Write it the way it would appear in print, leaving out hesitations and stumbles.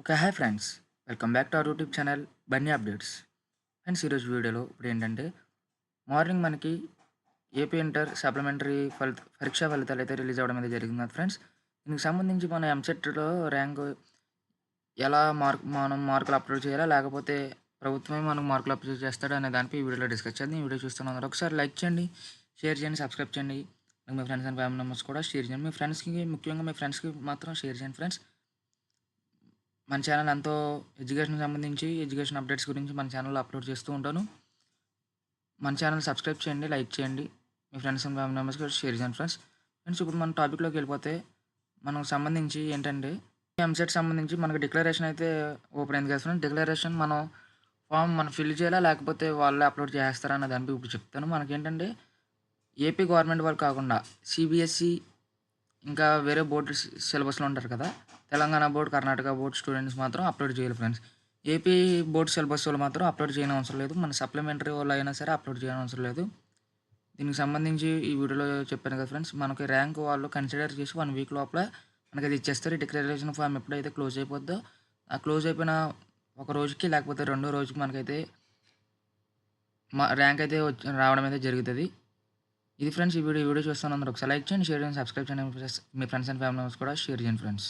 Okay. Hi friends. Welcome back to our YouTube channel Bunny updates. Friends ఈరోజు వీడియోలో ఇప్పుడేంటంటే morning మనకి ఏపీ ఇంటర్ సప్లిమెంటరీ పరీక్షా ఫలితాలైతే రిలీజ్ అవ్వడం అయితే జరిగింది ఫ్రెండ్స్. దీనికి సంబంధించి మన ఎంసెట్‌లో ర్యాంకు ఎలా మనం మార్కులు అప్‌లోడ్ చేయాలా? లేకపోతే ప్రభుత్వమే మనకు మార్కులు అప్‌లోడ్ చేస్తాడా? అనే దానిపై ఈ వీడియోలో డిస్కస్ చేద్దాం. ఈ వీడియో చూస్తున్న అందరూ ఒకసారి లైక్ చేయండి, షేర్ చేయండి, సబ్స్క్రైబ్ చేయండి. మీ ఫ్రెండ్స్ అండ్ ఫ్యామిలీ మెంబర్స్ కూడా షేర్ చేయండి. ముఖ్యంగా మీ ఫ్రెండ్స్‌కి మాత్రం షేర్ చేయండి ఫ్రెండ్స్. మన ఛానల్ ఎంతో ఎడ్యుకేషన్‌కి సంబంధించి ఎడ్యుకేషన్ అప్డేట్స్ గురించి మన ఛానల్‌లో అప్లోడ్ చేస్తూ ఉంటాను. మన ఛానల్ సబ్స్క్రైబ్ చేయండి, లైక్ చేయండి. మీ ఫ్రెండ్స్ అండ్ ఫ్యామిలీ మెంబర్స్‌కి షేర్ చేయండి ఫ్రెండ్స్. ఫ్రెండ్స్ ఇప్పుడు మన టాపిక్‌లోకి వెళ్ళిపోతే మనకు సంబంధించి ఏంటంటే ఎంసెట్ సంబంధించి మనకు డిక్లరేషన్ అయితే ఓపెన్ అయింది కదా ఫ్రెండ్స్. డిక్లరేషన్ మనం ఫిల్ చేయాలా? లేకపోతే వాళ్ళే అప్లోడ్ చేసేస్తారా? అన్న దానిపై ఇప్పుడు చెప్తాను. మనకేంటంటే ఏపీ గవర్నమెంట్ వాళ్ళు కాకుండా సీబీఎస్ఈ ఇంకా వేరే బోర్డు సిలబస్‌లో ఉంటారు కదా! Telangana board, Karnataka board students మాత్రం అప్లోడ్ చేయాలి ఫ్రెండ్స్. ఏపీ బోర్డ్ సిలబస్ వాళ్ళు మాత్రం అప్లోడ్ చేయనవసరం లేదు. మన సప్లిమెంటరీ వాళ్ళైనా సరే అప్లోడ్ చేయనవసరం లేదు. దీనికి సంబంధించి ఈ వీడియోలో చెప్పాను కదా ఫ్రెండ్స్. మనకి ర్యాంక్ వాళ్ళు కన్సిడర్ చేసి 1 వీక్ లోపల మనకది ఇచ్చేస్తారు. ఈ డిక్లరేషన్ ఫార్మ్ ఎప్పుడైతే క్లోజ్ అయిపోద్దో, ఆ క్లోజ్ అయిపోయిన ఒక రోజుకి లేకపోతే రెండో రోజుకి మనకైతే ర్యాంక్ అయితే రావడం అయితే జరుగుతది. ఇది ఫ్రెండ్స్ ఈ వీడియో చూస్తున్నందుకు ఒకసారి లైక్ చేయండి, షేర్ చేయండి, సబ్స్క్రైబ్ చేయండి. మీ ఫ్రెండ్స్ అండ్ ఫ్యామిలీ మెంబర్స్ కూడా షేర్ చేయండి ఫ్రెండ్స్.